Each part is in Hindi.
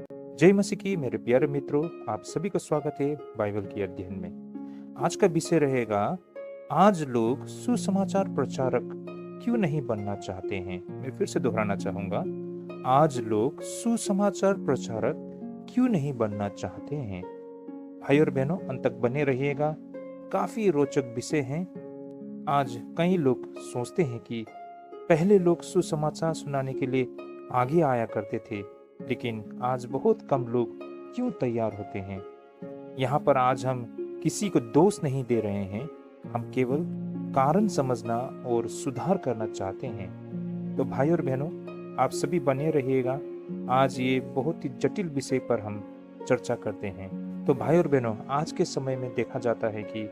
जय मसीह की मेरे प्यारे मित्रों, आप सभी का स्वागत है बाइबल के अध्ययन में। आज का विषय रहेगा, आज लोग सुसमाचार प्रचारक क्यों नहीं बनना चाहते हैं। मैं फिर से दोहराना चाहूंगा, आज लोग सुसमाचार प्रचारक क्यों नहीं बनना चाहते हैं। भाई और बहनों, अंत तक बने रहिएगा, काफी रोचक विषय हैं। आज कई लोग सोचते हैं कि पहले लोग सुसमाचार सुनाने के लिए आगे आया करते थे, लेकिन आज बहुत कम लोग क्यों तैयार होते हैं। यहाँ पर आज हम किसी को दोष नहीं दे रहे हैं, हम केवल कारण समझना और सुधार करना चाहते हैं। तो भाई और बहनों, आप सभी बने रहिएगा। आज ये बहुत ही जटिल विषय पर हम चर्चा करते हैं। तो भाई और बहनों, आज के समय में देखा जाता है कि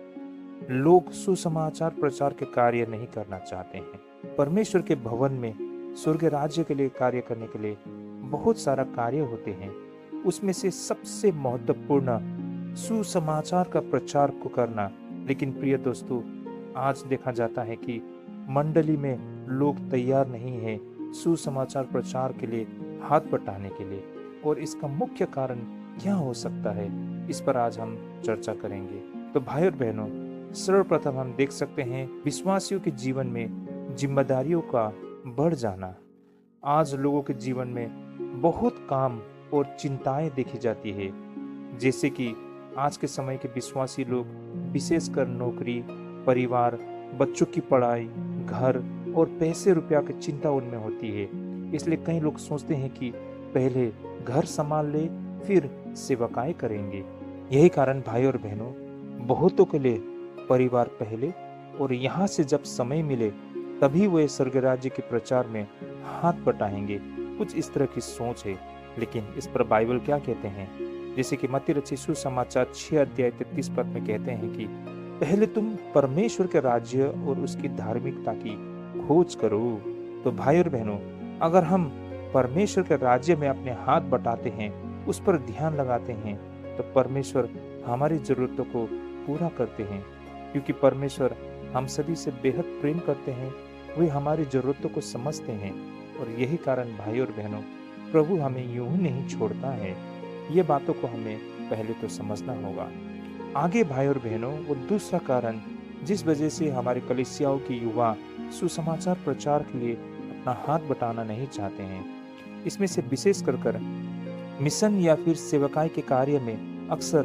लोग सुसमाचार प्रचार के कार्य नहीं करना चाहते हैं। परमेश्वर के भवन में स्वर्ग राज्य के लिए कार्य करने के लिए बहुत सारा कार्य होते हैं। उसमें से सबसे महत्वपूर्ण सुसमाचार का प्रचार को करना। लेकिन प्रिय दोस्तों, आज देखा जाता है कि मंडली में लोग तैयार नहीं है सुसमाचार प्रचार के लिए हाथ बटाने के लिए। और इसका मुख्य कारण क्या हो सकता है, इस पर आज हम चर्चा करेंगे। तो भाई और बहनों, सर्वप्रथम हम देख सकते हैं विश्वासियों के जीवन में जिम्मेदारियों का बढ़ जाना। आज लोगों के जीवन में बहुत काम और चिंताएं देखी जाती है। जैसे कि आज के समय के विश्वासी लोग विशेषकर नौकरी, परिवार, बच्चों की पढ़ाई, घर और पैसे रुपया की चिंता उनमें होती है। इसलिए कई लोग सोचते हैं कि पहले घर संभाल ले, फिर सेवकाएं करेंगे। यही कारण भाई और बहनों, बहुतों के लिए परिवार पहले, और यहाँ से जब समय मिले तभी वे स्वर्ग राज्य के प्रचार में हाथ बटाएंगे। कुछ इस तरह की सोच है। लेकिन इस पर बाइबल क्या कहते हैं? जैसे कि मत्ती रचित सुसमाचार 6 अध्याय 33 पद में कहते हैं कि पहले तुम परमेश्वर के राज्य और उसकी धार्मिकता की खोज करो। तो भाई और बहनों, अगर हम परमेश्वर के राज्य में अपने हाथ बटाते हैं, उस पर ध्यान लगाते हैं, तो परमेश्वर हमारी जरूरतों को पूरा करते हैं। क्योंकि परमेश्वर हम सभी से बेहद प्रेम करते हैं, वे हमारी जरूरतों को समझते हैं। और यही कारण भाई और बहनों, प्रभु हमें यूं ही नहीं छोड़ता है। ये बातों को हमें पहले तो समझना होगा। आगे भाई और बहनों, वो दूसरा कारण जिस वजह से हमारे कलीसियाओं के युवा सुसमाचार प्रचार के लिए अपना हाथ बटाना नहीं चाहते हैं, इसमें से विशेष कर मिशन या फिर सेवकाई के कार्य में अक्सर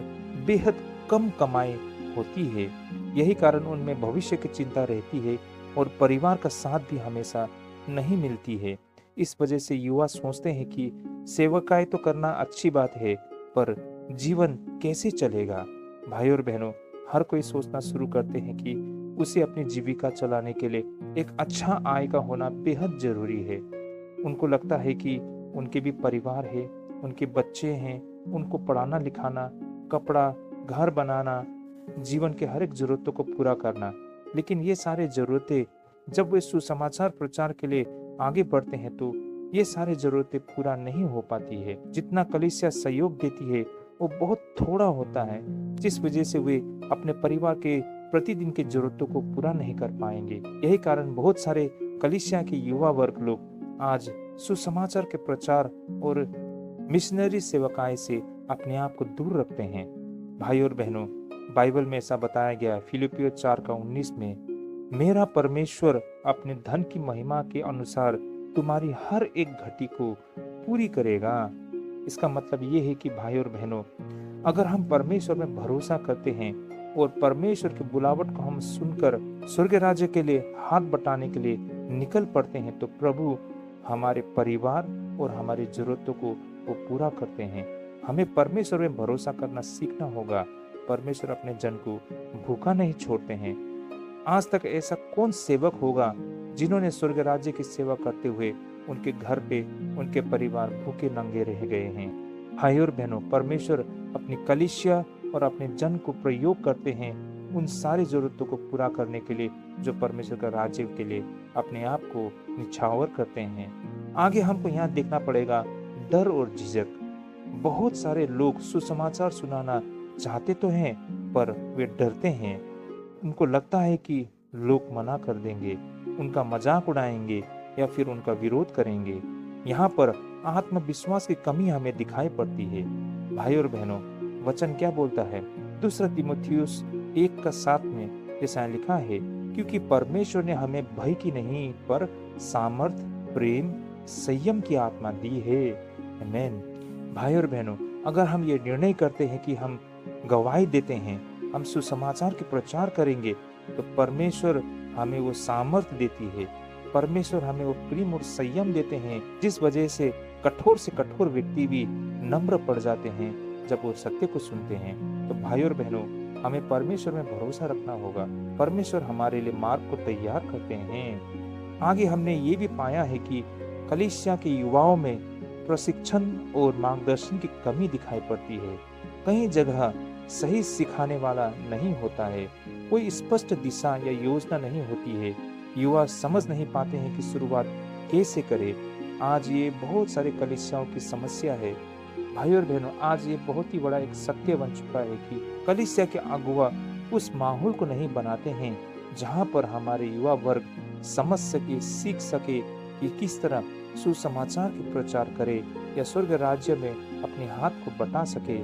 बेहद कम कमाई होती है। यही कारण उनमें भविष्य की चिंता रहती है और परिवार का साथ भी हमेशा नहीं मिलती है। इस वजह से युवा सोचते हैं कि सेवकाई तो करना अच्छी बात है, पर जीवन कैसे चलेगा। भाई और बहनों, हर कोई सोचना शुरू करते हैं कि उसे अपनी जीविका चलाने के लिए एक अच्छा आय का होना बेहद जरूरी है। उनको लगता है कि उनके भी परिवार है, उनके बच्चे हैं, उनको पढ़ाना लिखाना, कपड़ा, घर बनाना, जीवन के हर एक जरूरतों को पूरा करना। लेकिन ये सारे जरूरतें जब वे सुसमाचार प्रचार के लिए आगे बढ़ते हैं तो ये सारी जरूरतें पूरा नहीं हो पाती है। जितना कलीसिया सहयोग देती है वो बहुत थोड़ा होता है, जिस वजह से वे अपने परिवार के प्रतिदिन की जरूरतों को पूरा नहीं कर पाएंगे। यही कारण बहुत सारे कलीसिया के युवा वर्ग लोग आज सुसमाचार के प्रचार और मिशनरी सेवकाई से अपने आप को दूर रखते हैं। भाई और बहनों, बाइबल में ऐसा बताया गया है फिलिपियो 4:19 में, मेरा परमेश्वर अपने धन की महिमा के अनुसार तुम्हारी हर एक घटी को पूरी करेगा। इसका मतलब ये है कि भाई और बहनों, अगर हम परमेश्वर में भरोसा करते हैं और परमेश्वर की बुलावट को हम सुनकर स्वर्ग राज्य के लिए हाथ बटाने के लिए निकल पड़ते हैं, तो प्रभु हमारे परिवार और हमारी जरूरतों को वो पूरा करते हैं। हमें परमेश्वर में भरोसा करना सीखना होगा। परमेश्वर अपने जन को भूखा नहीं छोड़ते हैं। आज तक ऐसा कौन सेवक होगा जिन्होंने स्वर्ग राज्य की सेवा करते हुए उनके घर पे उनके परिवार भूखे नंगे रह गए हैं। भाई और बहनों, परमेश्वर अपनी कलीसिया और अपने जन को प्रयोग करते हैं उन सारी जरूरतों को पूरा करने के लिए जो परमेश्वर का राज्य के लिए अपने आप को निछावर करते हैं। आगे हमको यहाँ देखना पड़ेगा डर और झिझक। बहुत सारे लोग सुसमाचार सुनाना चाहते तो हैं, पर वे डरते हैं। उनको लगता है कि लोग मना कर देंगे, उनका मजाक उड़ाएंगे या फिर उनका विरोध करेंगे। यहाँ पर आत्मविश्वास की कमी हमें दिखाई पड़ती है। भाई और बहनों, वचन क्या बोलता है? दूसरा तीमुथियुस 1:7 में ऐसा लिखा है, क्योंकि परमेश्वर ने हमें भय की नहीं पर सामर्थ, प्रेम, संयम की आत्मा दी है। आमीन। भाई और बहनों, अगर हम ये निर्णय करते हैं कि हम गवाही देते हैं, हम सुसमाचार के प्रचार करेंगे, तो परमेश्वर हमें वो सामर्थ देती है। परमेश्वर हमें वो प्रेम और संयम देते हैं, जिस वजह से कठोर से कठोर व्यक्ति भी नम्र पड़ जाते हैं जब वो सत्य को सुनते हैं। तो भाई और बहनों, हमें परमेश्वर में भरोसा रखना होगा। परमेश्वर हमारे लिए मार्ग को तैयार करते हैं। आगे हमने ये भी पाया है कि कलीसिया के युवाओं में प्रशिक्षण और मार्गदर्शन की कमी दिखाई पड़ती है। कई जगह सही सिखाने वाला नहीं होता है, कोई स्पष्ट दिशा या योजना नहीं होती है। युवा समझ नहीं पाते हैं कि शुरुआत कैसे करें। आज ये बहुत सारे कलीसियाओं की समस्या है। भाई और बहनों, आज ये बहुत ही बड़ा एक सत्य बन चुका है कि कलीसिया के अगुवा उस माहौल को नहीं बनाते हैं जहां पर हमारे युवा वर्ग समझ सके, सीख सके कि किस तरह सुसमाचार के प्रचार करे या स्वर्ग राज्य में अपने हाथ को बटा सके।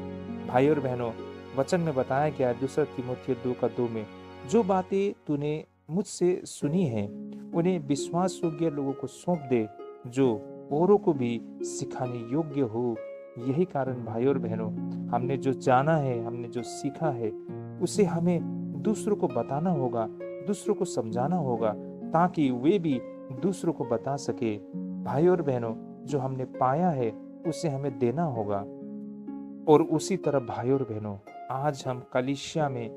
भाई और बहनों, वचन में बताया गया है 2 तीमुथियुस 2:2 में, जो बातें तूने मुझसे सुनी है उन्हें विश्वास योग्य लोगों को सौंप दे, जो औरों को भी सिखाने योग्य हो। यही कारण भाई और बहनों, हमने जो जाना है, हमने जो सीखा है, उसे हमें दूसरों को बताना होगा, दूसरों को समझाना होगा, ताकि वे भी दूसरों को बता सके। भाई और बहनों, जो हमने पाया है उसे हमें देना होगा। और उसी तरह भाई और बहनों, आज हम कलीसिया में,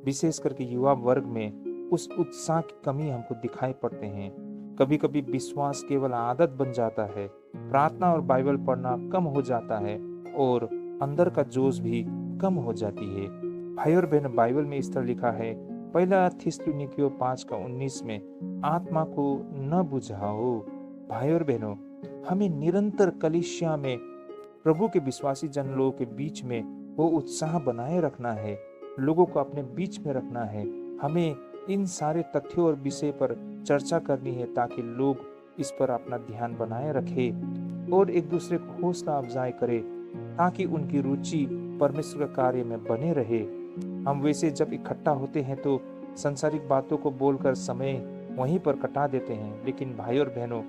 विशेष करके युवा वर्ग में, उस उत्साह की कमी हमको दिखाई पड़ते हैं। कभी कभी विश्वास केवल आदत बन जाता है, प्रार्थना और बाइबल पढ़ना कम हो जाता है और अंदर का जोश भी कम हो जाती है। भाई और बहन, बाइबल में इस तरह लिखा है, पहला थिस्सलुनीकियों 5:19 में, आत्मा को न बुझाओ। भाई और बहनों, हमें निरंतर कलीसिया में प्रभु के विश्वासी जन लोगों के बीच में वो उत्साह बनाए रखना है, लोगों को अपने बीच में रखना है। हमें इन सारे तथ्यों और विषय पर चर्चा करनी है ताकि लोग इस पर अपना ध्यान बनाए रखें और एक दूसरे को हौसला अफजाई करे, ताकि उनकी रुचि परमेश्वर के कार्य में बने रहे। हम वैसे जब इकट्ठा होते हैं तो संसारिक बातों को बोलकर समय वहीं पर कटा देते हैं, लेकिन भाई और बहनों,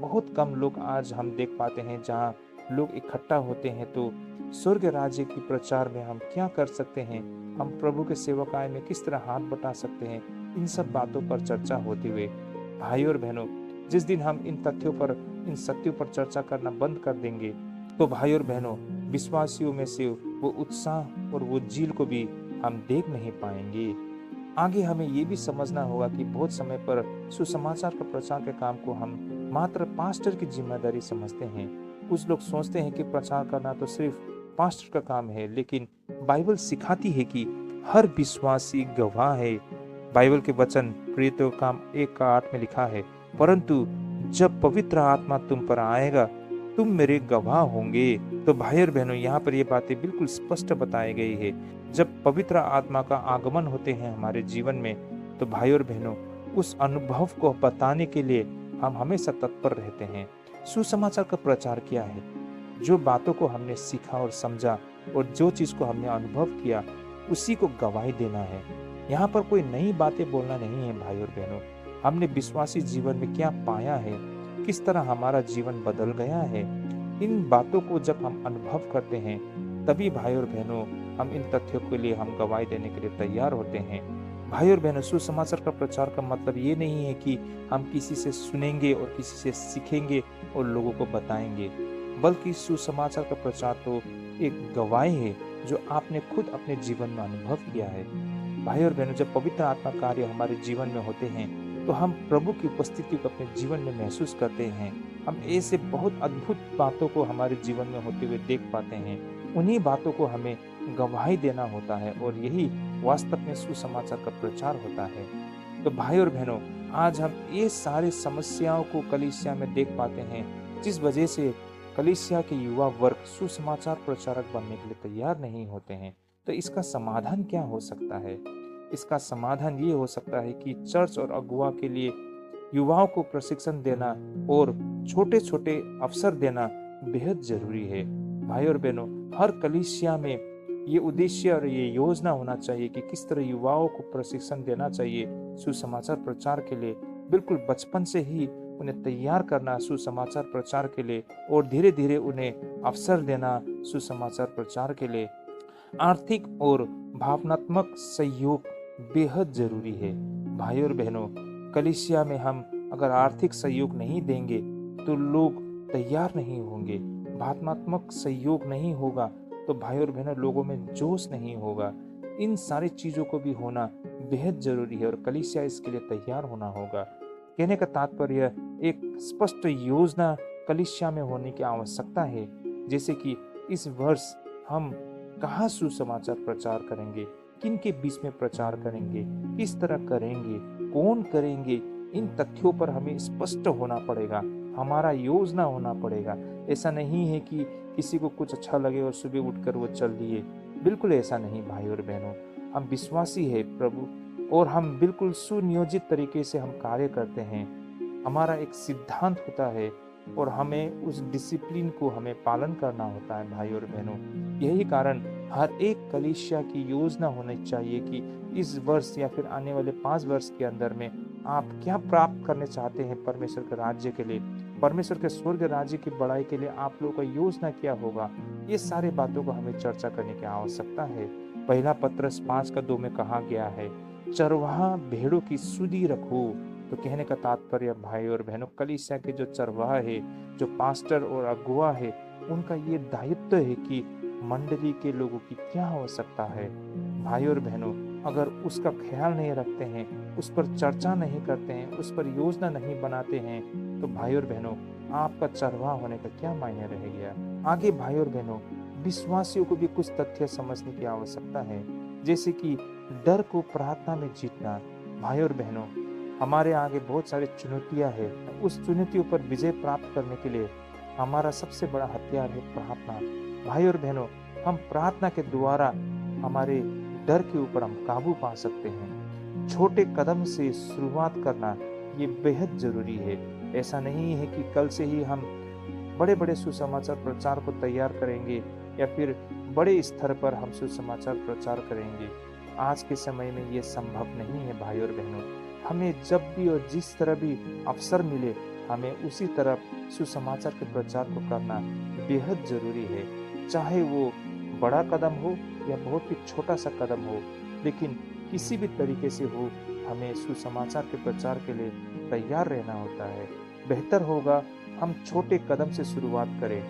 बहुत कम लोग आज हम देख पाते हैं जहाँ लोग इकट्ठा होते हैं तो स्वर्ग राज्य की प्रचार में हम क्या कर सकते हैं, हम प्रभु के सेवकाई में किस तरह हाथ बटा सकते हैं, इन सब बातों पर चर्चा होते हुए। भाई और बहनों, जिस दिन हम इन तथ्यों पर, इन सत्यों पर चर्चा करना बंद कर देंगे, तो भाई और बहनों, विश्वासियों में से वो उत्साह और वो जील को भी हम देख नहीं पाएंगे। आगे हमें ये भी समझना होगा कि बहुत समय पर सुसमाचार का प्रचार के काम को हम मात्र पास्टर की जिम्मेदारी समझते हैं। कुछ लोग सोचते हैं कि प्रचार करना तो सिर्फ पास्टर का काम है, लेकिन बाइबल सिखाती है कि हर विश्वासी गवाह है। बाइबल के वचन प्रेरितों का काम 1:8 में लिखा है, परंतु जब पवित्र आत्मा तुम पर आएगा तुम मेरे गवाह होंगे। तो भाई और बहनों, यहाँ पर ये बातें बिल्कुल स्पष्ट बताई गई है। जब पवित्र आत्मा का आगमन होते हैं हमारे जीवन में, तो भाई और बहनों, उस अनुभव को बताने के लिए हम हमेशा तत्पर रहते हैं। सुसमाचार का प्रचार क्या है? जो बातों को हमने सीखा और समझा और जो चीज को हमने अनुभव किया, उसी को गवाही देना है। यहाँ पर कोई नई बातें बोलना नहीं है। भाई और बहनों, हमने विश्वासी जीवन में क्या पाया है, किस तरह हमारा जीवन बदल गया है, इन बातों को जब हम अनुभव करते हैं, तभी भाई और बहनों, हम इन तथ्यों के लिए हम गवाही देने के लिए तैयार होते हैं। भाई और बहनों, सुसमाचार का प्रचार का मतलब ये नहीं है कि हम किसी से सुनेंगे और किसी से सीखेंगे और लोगों को बताएंगे, बल्कि सुसमाचार का प्रचार तो एक गवाही है जो आपने खुद अपने जीवन में अनुभव किया है। भाई और बहनों, जब पवित्र आत्मा कार्य हमारे जीवन में होते हैं तो हम प्रभु की उपस्थिति को अपने जीवन में महसूस करते हैं। हम ऐसे बहुत अद्भुत बातों को हमारे जीवन में होते हुए देख पाते हैं। उन्हीं बातों को हमें गवाही देना होता है और यही वास्तव में सुसमाचार का प्रचार होता है। तो भाई और बहनों, आज हम ये सारे समस्याओं को कलीसिया में देख पाते हैं, जिस वजह से कलीसिया के युवा वर्ग सुसमाचार प्रचारक बनने के लिए तैयार नहीं होते हैं। तो इसका समाधान क्या हो सकता है? इसका समाधान ये हो सकता है कि चर्च और अगुवा के लिए युवाओं को प्रशिक्षण देना और छोटे छोटे अवसर देना, बेहद जरूरी है। भाई और बहनों, हर कलीसिया में ये उद्देश्य और ये योजना होना चाहिए कि किस तरह युवाओं को प्रशिक्षण देना चाहिए सुसमाचार प्रचार के लिए। बिल्कुल बचपन से ही उन्हें तैयार करना सुसमाचार प्रचार के लिए, और धीरे धीरे उन्हें अवसर देना सुसमाचार प्रचार के लिए। आर्थिक और भावनात्मक सहयोग बेहद जरूरी है। भाई और बहनों, कलीसिया में हम अगर आर्थिक सहयोग नहीं देंगे तो लोग तैयार नहीं होंगे, भावनात्मक सहयोग नहीं होगा तो भाई और बहनों लोगों में जोश नहीं होगा। इन सारी चीजों को भी होना बेहद जरूरी है और कलीसिया इसके लिए तैयार होना होगा। कहने का तात्पर्य, एक स्पष्ट योजना कलीसिया में होने की आवश्यकता है, जैसे कि इस वर्ष हम कहाँ सुसमाचार प्रचार करेंगे, किन के बीच में प्रचार करेंगे, किस तरह करेंगे, कौन करेंगे, इन तथ्यों पर हमें स्पष्ट होना पड़ेगा, हमारा योजना होना पड़ेगा। ऐसा नहीं है कि किसी को कुछ अच्छा लगे और सुबह उठकर वो चल दिए, बिल्कुल ऐसा नहीं। भाई और बहनों, हम विश्वासी है प्रभु, और हम बिल्कुल सुनियोजित तरीके से हम कार्य करते हैं। हमारा एक सिद्धांत होता है और हमें उस डिसिप्लिन को हमें पालन करना होता है। भाई और बहनों, यही कारण हर एक कलीसिया की योजना होनी चाहिए कि इस वर्ष या फिर आने वाले 5 वर्ष के अंदर में आप क्या प्राप्त करने चाहते हैं परमेश्वर के राज्य के लिए, परमेश्वर के स्वर्ग राज्य की बड़ाई के लिए आप लोगों का योजना क्या होगा। ये सारी बातों को हमें चर्चा करने की आवश्यकता है। पहला पत्रस 5:2 में कहा गया है, चरवाहा भेड़ों की सुधि रखो। तो कहने का तात्पर्य भाई और बहनों, कलीसिया के जो चरवाहा है, जो पास्टर और अगुआ है, उनका ये दायित्व है कि मंडली के लोगों की क्या आवश्यकता है। भाई और बहनों, अगर उसका ख्याल नहीं रखते हैं, उस पर चर्चा नहीं करते हैं, उस पर योजना नहीं बनाते हैं, तो भाई और बहनों आपका चरवाहा होने का क्या मायने रह गया। आगे भाई और बहनों, विश्वासियों को भी कुछ तथ्य समझने की आवश्यकता है, जैसे कि डर को प्रार्थना में जीतना। भाई और बहनों, हमारे आगे बहुत सारी चुनौतियां हैं, उस चुनौतियों पर विजय प्राप्त करने के लिए हमारा सबसे बड़ा हथियार है प्रार्थना। भाई और बहनों, हम प्रार्थना के द्वारा हमारे डर के ऊपर हम काबू पा सकते हैं। छोटे कदम से शुरुआत करना ये बेहद जरूरी है। ऐसा नहीं है कि कल से ही हम बड़े बड़े सुसमाचार प्रचार को तैयार करेंगे या फिर बड़े स्तर पर हम सुसमाचार प्रचार करेंगे। आज के समय में ये संभव नहीं है। भाई और बहनों, हमें जब भी और जिस तरह भी अवसर मिले, हमें उसी तरह सुसमाचार के प्रचार को करना बेहद जरूरी है। चाहे वो बड़ा कदम हो या बहुत ही छोटा सा कदम हो, लेकिन किसी भी तरीके से हो, हमें सुसमाचार के प्रचार के लिए तैयार रहना होता है। बेहतर होगा हम छोटे कदम से शुरुआत करें,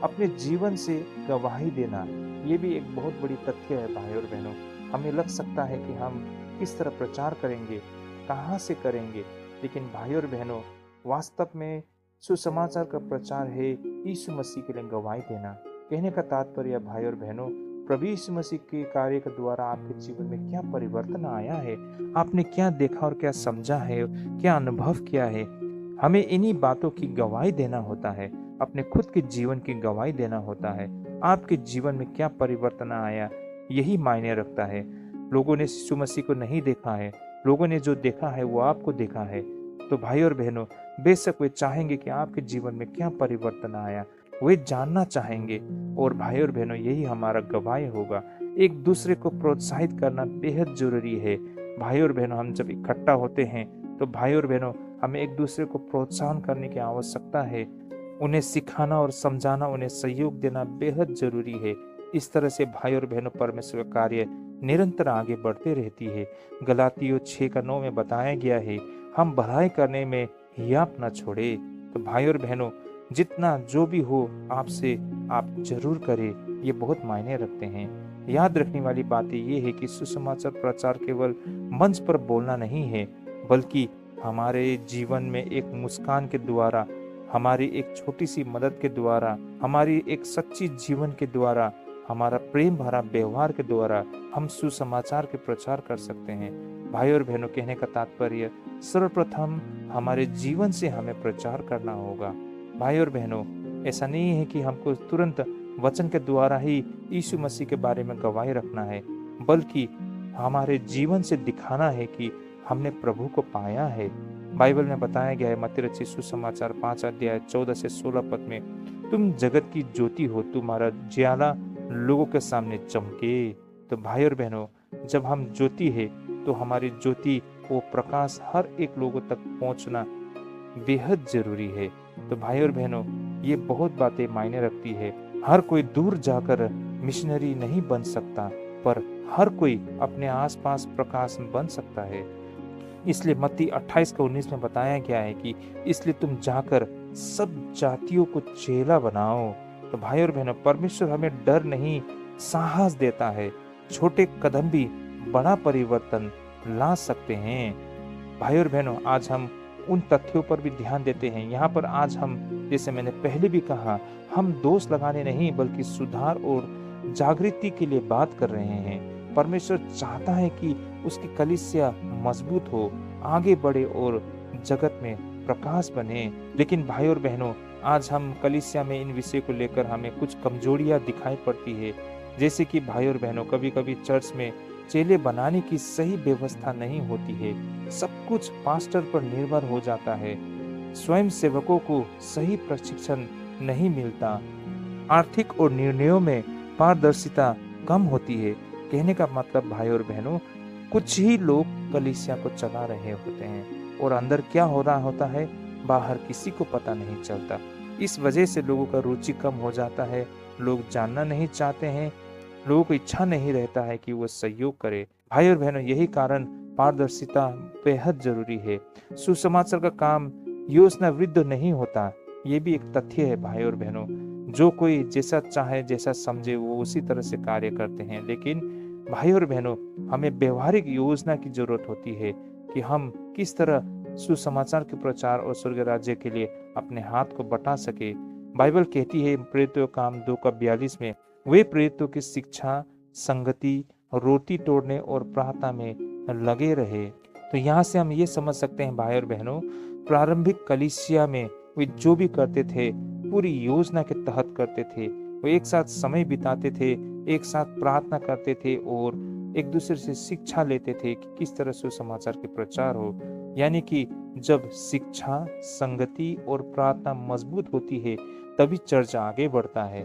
अपने जीवन से गवाही देना, ये भी एक बहुत बड़ी तथ्य है। भाई और बहनों, हमें लग सकता है कि हम किस तरह प्रचार करेंगे, कहाँ से करेंगे, लेकिन भाई और बहनों वास्तव में सुसमाचार का प्रचार है यीशु मसीह के लिए गवाही देना। कहने का तात्पर्य भाई और बहनों, प्रभु यीशु मसीह के कार्य के द्वारा आपके जीवन में क्या परिवर्तन आया है, आपने क्या देखा और क्या समझा है, क्या अनुभव किया है, हमें इन्हीं बातों की गवाही देना होता है, अपने खुद के जीवन की गवाही देना होता है। आपके जीवन में क्या परिवर्तन आया, यही मायने रखता है। लोगों ने यीशु मसीह को नहीं देखा है, लोगों ने जो देखा है वो आपको देखा है। तो भाई और बहनों, बेशक वे चाहेंगे कि आपके जीवन में क्या परिवर्तन आया, वे जानना चाहेंगे, और भाई और बहनों यही हमारा गवाही होगा। एक दूसरे को प्रोत्साहित करना बेहद जरूरी है। भाई और बहनों, हम जब इकट्ठा होते हैं तो भाई और बहनों हमें एक दूसरे को प्रोत्साहन करने की आवश्यकता है। उन्हें सिखाना और समझाना, उन्हें सहयोग देना बेहद जरूरी है। इस तरह से भाई और बहनों परमेश्वर का कार्य निरंतर आगे बढ़ते रहती है। गलातियों 6:9 में बताया गया है, हम भलाई करने में हियाप न छोड़े। तो भाई और बहनों, जितना जो भी हो आपसे आप जरूर करें, ये बहुत मायने रखते हैं। याद रखने वाली बात ये है कि सुसमाचार प्रचार केवल मंच पर बोलना नहीं है, बल्कि हमारे जीवन में एक मुस्कान के द्वारा, हमारी एक छोटी सी मदद के द्वारा, हमारी एक सच्ची जीवन के द्वारा, हमारा प्रेम भरा व्यवहार के द्वारा हम सुसमाचार के प्रचार कर सकते हैं। भाई और बहनों, कहने का तात्पर्य सर्वप्रथम हमारे जीवन से हमें प्रचार करना होगा। भाई और बहनों, ऐसा नहीं है कि हमको तुरंत वचन के द्वारा ही यीशु मसीह के बारे में गवाही रखना है, बल्कि हमारे जीवन से दिखाना है कि हमने प्रभु को पाया है। बाइबल में बताया गया है, मत्ती रचित सुसमाचार 5:14 से 16 में, तुम जगत की ज्योति हो, तुम्हारा ज्वाला लोगों के सामने चमके। तो भाई और बहनों, जब हम ज्योति है तो हमारी ज्योति, वो प्रकाश हर एक लोगों तक पहुंचना बेहद जरूरी है। तो भाई और बहनों, ये बहुत बातें मायने रखती है। हर कोई दूर जाकर मिशनरी नहीं बन सकता, पर हर कोई अपने आसपास प्रकाश बन सकता है। इसलिए मत्ती 28:19 में बताया गया है कि इसलिए तुम जाकर सब जातियों को चेला बनाओ। तो भाई और बहनों, परमेश्वर हमें डर नहीं, साहस देता है। छोटे कदम भी बड़ा परिवर्तन ला सकते हैं। भाई और बहनों, आज हम उन तथ्यों पर भी ध्यान देते हैं। यहाँ पर आज हम, जैसे मैंने पहले भी कहा, हम दोष लगाने नहीं बल्कि सुधार और जागृति के लिए बात कर रहे हैं। परमेश्वर चाहता है कि उसकी कलीसिया मजबूत हो, आगे बढ़े और जगत में प्रकाश बने। लेकिन भाई और बहनों, आज हम कलीसिया में इन विषय को लेकर हमें कुछ कमजोरियां दिखाई पड़ती है। जैसे कि भाई और बहनों, कभी कभी चर्च में चेले बनाने की सही व्यवस्था नहीं होती है। सब कुछ पास्टर पर निर्भर हो जाता है। स्वयं सेवकों को सही प्रशिक्षण नहीं मिलता। आर्थिक और निर्णयों में पारदर्शिता कम होती है। कहने का मतलब भाई और बहनों, कुछ ही लोग कलीसिया को चला रहे होते हैं और अंदर क्या हो रहा होता है बाहर किसी को पता नहीं चलता। इस वजह से लोगों का रुचि कम हो जाता है। लोग जानना नहीं चाहते हैं, लोगों को इच्छा नहीं रहता है कि वो सहयोग करे। भाई और बहनों, यही कारण पारदर्शिता बेहद जरूरी है। सुसमाचार का काम योजना वृद्ध नहीं होता, ये भी एक तथ्य है। भाई और बहनों, जो कोई जैसा चाहे, जैसा समझे, वो उसी तरह से कार्य करते हैं। लेकिन भाई और बहनों, हमें व्यवहारिक योजना की जरूरत होती है कि हम किस तरह सुसमाचार के प्रचार और स्वर्ग राज्य के लिए अपने हाथ को बटा सके। बाइबल कहती है प्रेरितों काम 2:42 में, वे प्रेरितों की शिक्षा, संगति, रोटी तोड़ने और प्रार्थना में लगे रहे। तो यहाँ से हम ये समझ सकते हैं भाई और बहनों, प्रारंभिक कलीसिया में वे जो भी करते थे पूरी योजना के तहत करते थे। वो एक साथ समय बिताते थे, एक साथ प्रार्थना करते थे और एक दूसरे से शिक्षा लेते थे कि किस तरह सुसमाचार के प्रचार हो। यानी कि जब शिक्षा, संगति और प्रार्थना मजबूत होती है तभी चर्च आगे बढ़ता है।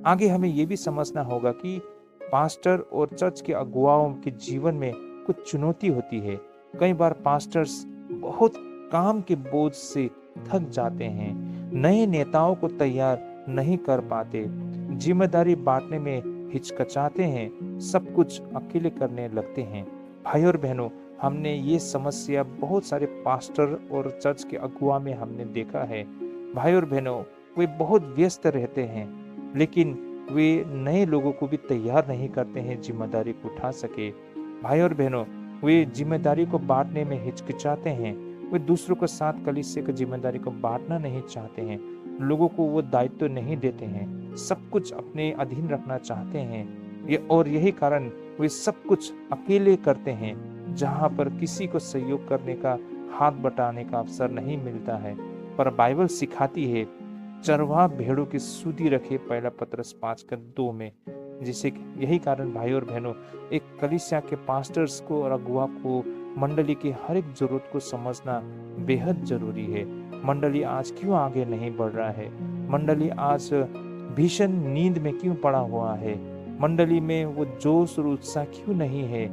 आगे हमें ये भी समझना होगा कि पास्टर और चर्च के अगुवाओं के जीवन में कुछ चुनौती होती है। कई बार पास्टर्स बहुत काम के बोझ से थक जाते हैं, नए नेताओं को तैयार नहीं कर पाते, जिम्मेदारी बांटने में हिचकिचाते हैं, सब कुछ अकेले करने लगते हैं। भाई और बहनों, हमने ये समस्या बहुत सारे पास्टर और चर्च के अगुवा में हमने देखा है। भाई और बहनों, वे बहुत व्यस्त रहते हैं, लेकिन वे नए लोगों को भी तैयार नहीं करते हैं जिम्मेदारी को उठा सके। भाई और बहनों, वे जिम्मेदारी को बांटने में हिचकिचाते हैं। वे दूसरों के साथ कलीसिया की जिम्मेदारी को बांटना नहीं चाहते हैं, लोगों को वो दायित्व नहीं देते हैं, सब कुछ अपने अधीन रखना चाहते हैं। और यही कारण वे सब कुछ अकेले करते हैं, जहाँ पर किसी को सहयोग करने का, हाथ बटाने का अवसर नहीं मिलता है। पर बाइबल सिखाती है चरवाहा भेड़ों की सुधि रखे, पहला पतरस 5:2 में। जिसे यही कारण भाई और बहनों, एक कलीसिया के पास्टर्स को और अगुवा को मंडली की हर एक जरूरत को समझना बेहद जरूरी है। मंडली आज क्यों आगे नहीं बढ़ रहा है? मंडली आज भीषण नींद में क्यों पड़ा हुआ है? मंडली में वो जोश और उत्साह क्यों नहीं है?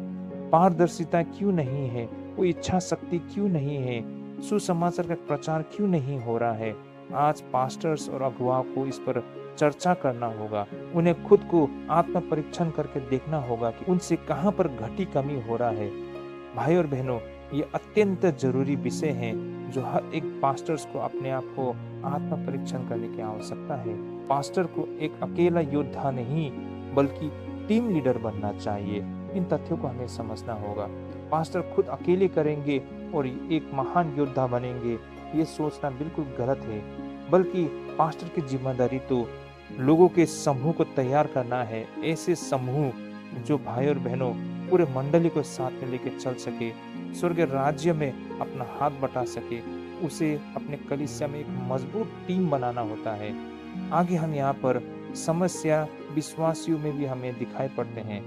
पारदर्शिता क्यों नहीं है? वो इच्छा शक्ति क्यों नहीं है? सुसमाचार का प्रचार क्यों नहीं हो रहा है? आज पास्टर्स और अगुवा को इस पर चर्चा करना होगा। उन्हें खुद को आत्म परीक्षण करके देखना होगा कि उनसे कहां पर घटी कमी हो रहा है। भाई और बहनों, ये अत्यंत जरूरी विषय है जो हर एक पास्टर्स को अपने आप को आत्म परीक्षण करने की आवश्यकता है। पास्टर को एक अकेला योद्धा नहीं बल्कि टीम लीडर बनना चाहिए। इन तथ्यों को हमें समझना होगा। पास्टर खुद अकेले करेंगे और एक महान योद्धा बनेंगे, ये सोचना बिल्कुल गलत है। बल्कि पास्टर की जिम्मेदारी तो लोगों के समूह को तैयार करना है, ऐसे समूह जो भाई और बहनों पूरे मंडली को साथ में लेकर चल सके, स्वर्ग राज्य में अपना हाथ बटा सके। उसे अपने कलीसिया में एक मजबूत टीम बनाना होता है। आगे हम यहाँ पर समस्या विश्वासियों में भी हमें दिखाई पड़ते हैं।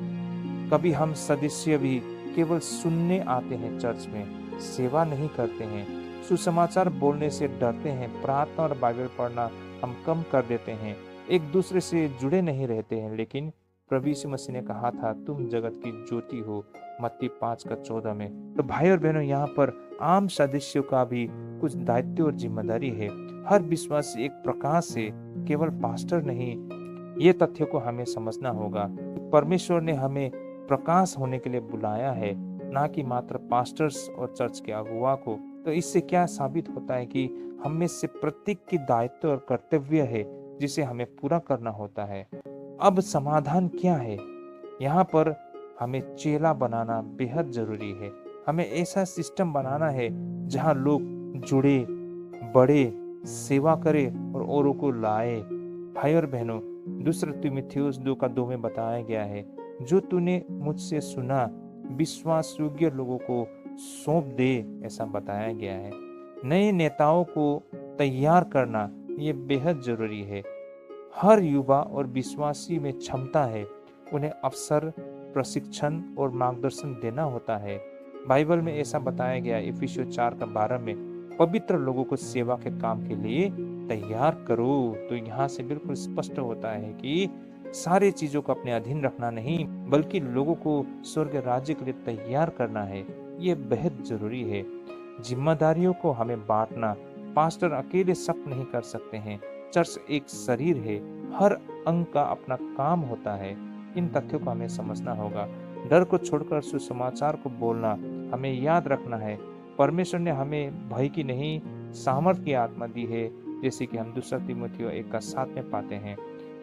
कभी हम सदस्य भी केवल सुनने आते हैं, चर्च में सेवा नहीं करते हैं, सुसमाचार बोलने से डरते हैं, प्रार्थना और बाइबल पढ़ना हम कम कर देते हैं, एक दूसरे से जुड़े नहीं रहते हैं। लेकिन प्रभु यीशु मसीह ने कहा था, तुम जगत की ज्योति हो, मत्ती 5:14 में। तो भाई और बहनों, यहाँ पर आम सदस्यों का भी कुछ दायित्व और जिम्मेदारी है। हर विश्वासी एक प्रकाश है, केवल पास्टर नहीं। ये तथ्य को हमें समझना होगा। परमेश्वर ने हमें प्रकाश होने के लिए बुलाया है, ना कि मात्र पास्टर्स और चर्च के अगुवा को। तो इससे क्या साबित होता है कि हम में से प्रत्येक की दायित्व और कर्तव्य है जिसे हमें पूरा करना होता है। अब समाधान क्या है? यहाँ पर हमें चेला बनाना बेहद जरूरी है। हमें ऐसा सिस्टम बनाना है जहाँ लोग जुड़े, बढ़े, सेवा करे और औरों को लाए। भाई और बहनों, दूसरा तीमुथियुस 2:2 में बताया गया है, जो तूने मुझसे सुना विश्वास योग्य लोगों को सौंप दे, ऐसा बताया गया है। नए नेताओं को तैयार करना ये बेहद जरूरी है। हर युवा और विश्वासी में क्षमता है, उन्हें अवसर, प्रशिक्षण और मार्गदर्शन देना होता है। बाइबल में ऐसा बताया गया इफिसियों 4:12 में, पवित्र लोगों को सेवा के काम के लिए तैयार करो। तो यहाँ से बिल्कुल स्पष्ट होता है कि सारी चीजों को अपने अधीन रखना नहीं, बल्कि लोगों को स्वर्ग राज्य के लिए तैयार करना है। ये बेहद जरूरी है। जिम्मेदारियों को हमें बांटना, पास्टर अकेले सब नहीं कर सकते हैं। चर्च एक शरीर है, हर अंग का अपना काम होता है। इन तथ्यों को हमें समझना होगा। डर को छोड़कर सुसमाचार को बोलना, हमें याद रखना है, परमेश्वर ने हमें भय की नहीं, सामर्थ की आत्मा दी है, जैसे कि हम दूसरा तीमुथियुस 1:7 में पाते हैं।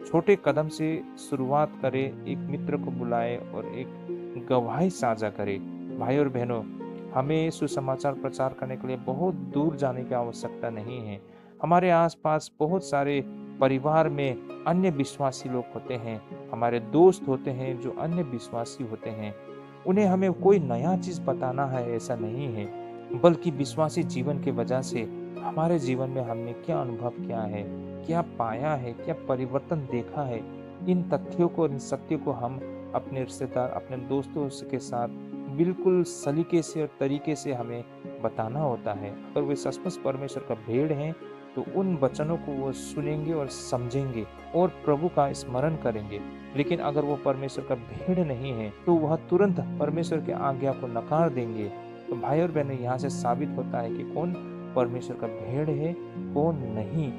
छोटे कदम से शुरुआत करें, एक मित्र को बुलाए और एक गवाही साझा करे। भाई और बहनों, हमें सुसमाचार प्रचार करने के लिए बहुत दूर जाने की आवश्यकता नहीं है। हमारे आसपास बहुत सारे परिवार में अन्य विश्वासी लोग होते हैं, हमारे दोस्त होते हैं जो अन्य विश्वासी होते हैं। उन्हें हमें कोई नया चीज बताना है ऐसा नहीं है, बल्कि विश्वासी जीवन के वजह से हमारे जीवन में हमने क्या अनुभव किया है, क्या पाया है, क्या परिवर्तन देखा है, इन तथ्यों को, इन सत्यों को हम अपने रिश्तेदार, अपने दोस्तों के साथ बिल्कुल सलीके से और तरीके से हमें बताना होता है। अगर वे सचमुच परमेश्वर का भेड़ हैं तो उन वचनों को वो सुनेंगे और समझेंगे और प्रभु का स्मरण करेंगे। लेकिन अगर वो परमेश्वर का भेड़ नहीं है तो वह तुरंत परमेश्वर की आज्ञा को नकार देंगे। तो भाई और बहनों, यहाँ से साबित होता है कि कौन परमेश्वर का भेड़ है, कौन नहीं।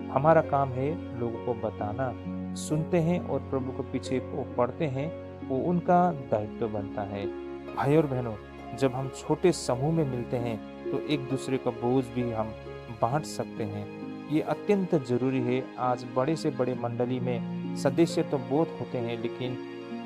हमारा काम है लोगों को बताना। सुनते हैं और प्रभु को पीछे वो पढ़ते हैं, वो उनका दायित्व बनता है। भाई और बहनों, जब हम छोटे समूह में मिलते हैं तो एक दूसरे का बोझ भी हम बांट सकते हैं। ये अत्यंत जरूरी है। आज बड़े से बड़े मंडली में सदस्य तो बहुत होते हैं, लेकिन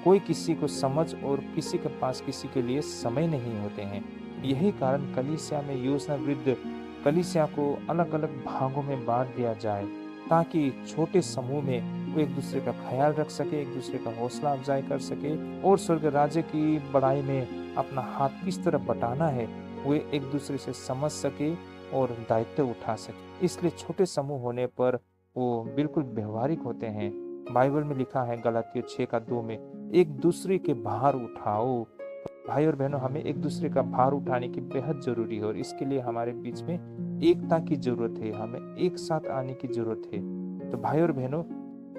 कोई किसी को समझ और किसी के पास किसी के लिए समय नहीं होते हैं। यही कारण कलीसिया में योजनाबद्ध कलीसिया को अलग अलग भागों में बांट दिया जाए, ताकि छोटे समूह में वो एक दूसरे का ख्याल रख सके, एक दूसरे का हौसला अफजाई कर सके और स्वर्ग राज्य की बढ़ाई में अपना हाथ किस तरह बटाना है वो एक दूसरे से समझ सके और दायित्व उठा सके। इसलिए छोटे समूह होने पर वो बिल्कुल व्यवहारिक होते हैं। बाइबल में लिखा है गलातियों 6:2 में, एक दूसरे के भार उठाओ। भाई और बहनों, हमें एक दूसरे का भार उठाने की बेहद जरूरी है और इसके लिए हमारे बीच में एकता की जरूरत है, हमें एक साथ आने की जरूरत है। तो भाई और बहनों,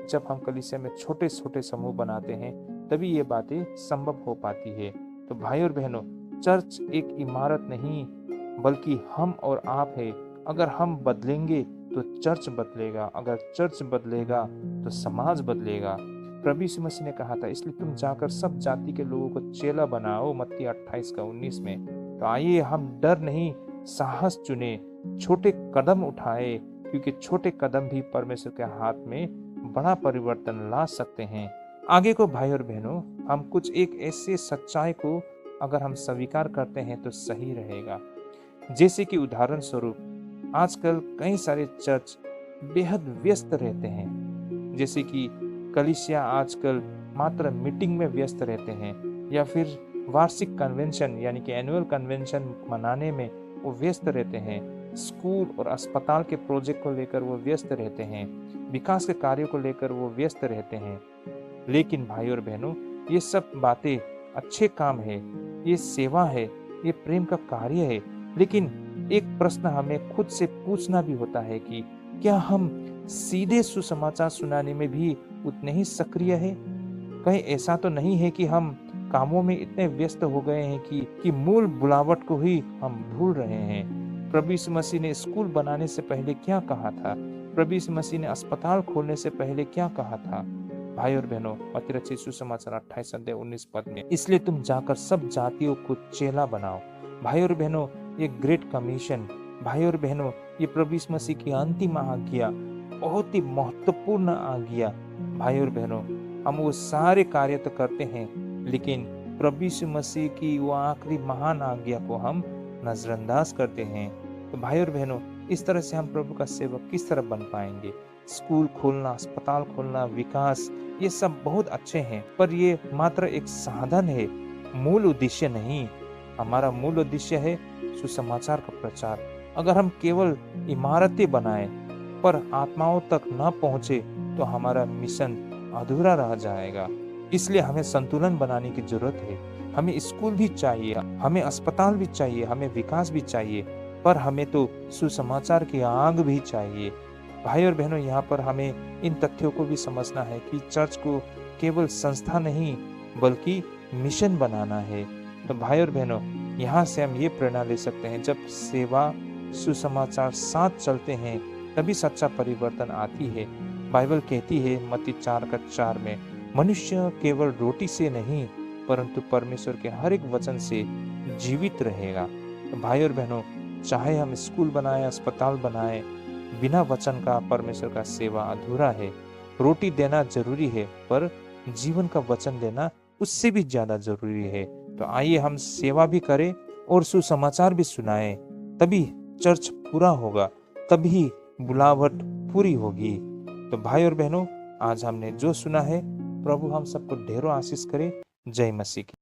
जब हम कलीसिया में छोटे छोटे समूह बनाते हैं तभी ये बातें संभव हो पाती है। तो भाई और बहनों, चर्च एक इमारत नहीं बल्कि हम और आप है। अगर हम बदलेंगे तो चर्च बदलेगा, अगर चर्च बदलेगा तो समाज बदलेगा। प्रभु यीशु मसीह ने कहा था, इसलिए तुम जाकर सब जाति के लोगों को चेला बनाओ, मत्ती 28:19 में। तो आइए हम डर नहीं, साहस चुने, छोटे कदम उठाए, क्योंकि छोटे कदम भी परमेश्वर के हाथ में बड़ा परिवर्तन ला सकते हैं। आगे को भाई और बहनों, हम कुछ एक ऐसे सच्चाई को अगर हम स्वीकार करते हैं तो सही रहेगा। जैसे कि उदाहरण स्वरूप आजकल कई सारे चर्च बेहद व्यस्त रहते हैं। जैसे कि कलीसिया आजकल मात्र मीटिंग में व्यस्त रहते हैं, या फिर वार्षिक कन्वेंशन यानी कि एनुअल कन्वेंशन मनाने में वो व्यस्त रहते हैं। स्कूल और अस्पताल के प्रोजेक्ट को लेकर वो व्यस्त रहते हैं, विकास के कार्यों को लेकर वो व्यस्त रहते हैं। लेकिन भाई और बहनों, ये सब बातें अच्छे काम है, ये सेवा है, ये प्रेम का कार्य है। लेकिन एक प्रश्न हमें खुद से पूछना भी होता है कि क्या हम सीधे सुसमाचार सुनाने में भी उतने ही सक्रिय है? कहीं ऐसा तो नहीं है कि हम कामों में इतने व्यस्त हो गए हैं कि मूल बुलावट को ही हम भूल रहे हैं। प्रभु यीशु मसीह ने स्कूल बनाने से पहले क्या कहा था? प्रभु यीशु मसीह ने अस्पताल खोलने से पहले क्या कहा था? भाई और बहनों, मत्ती रचित सुसमाचार 28 अध्याय 19 पद में, इसलिए तुम जाकर सब जातियों को चेला बनाओ। भाई और बहनों, ये ग्रेट कमीशन, भाई और बहनों, ये प्रभु यीशु मसीह की अंतिम आज्ञा, बहुत ही महत्वपूर्ण आज्ञा। भाई और बहनों, हम वो सारे कार्य तो करते हैं, लेकिन प्रभु यीशु मसीह की वो आखिरी महान आज्ञा को हम नजरअंदाज करते हैं। तो भाई और बहनों, इस तरह से हम प्रभु का सेवक किस तरह बन पाएंगे? स्कूल खोलना, अस्पताल खोलना, विकास, ये सब बहुत अच्छे हैं, पर ये मात्र एक साधन है, मूल उद्देश्य नहीं। हमारा मूल उद्देश्य है सुसमाचार का प्रचार। अगर हम केवल इमारतें बनाएं पर आत्माओं तक न पहुंचे तो हमारा मिशन अधूरा रह जाएगा। इसलिए हमें संतुलन बनाने की जरूरत है। हमें स्कूल भी चाहिए, हमें अस्पताल भी चाहिए, हमें विकास भी चाहिए, पर हमें तो सुसमाचार की आग भी चाहिए। भाई और बहनों, यहाँ पर हमें इन तथ्यों को भी समझना है कि चर्च को केवल संस्था नहीं बल्कि मिशन बनाना है। तो भाई और बहनों, यहाँ से हम ये प्रेरणा ले सकते हैं, जब सेवा सुसमाचार साथ चलते हैं तभी सच्चा परिवर्तन आती है। बाइबल कहती है मत्ती 4:4 में, मनुष्य केवल रोटी से नहीं परंतु परमेश्वर के हर एक वचन से जीवित रहेगा। तो भाई और बहनों, चाहे हम स्कूल बनाए, अस्पताल बनाए, बिना वचन का परमेश्वर का सेवा अधूरा है। रोटी देना जरूरी है, पर जीवन का वचन देना उससे भी ज्यादा जरूरी है। तो आइए हम सेवा भी करें और सुसमाचार भी सुनाएं, तभी चर्च पूरा होगा, तभी बुलावट पूरी होगी। तो भाई और बहनों, आज हमने जो सुना है, प्रभु हम सबको ढेरों आशीष करे। जय मसीह की।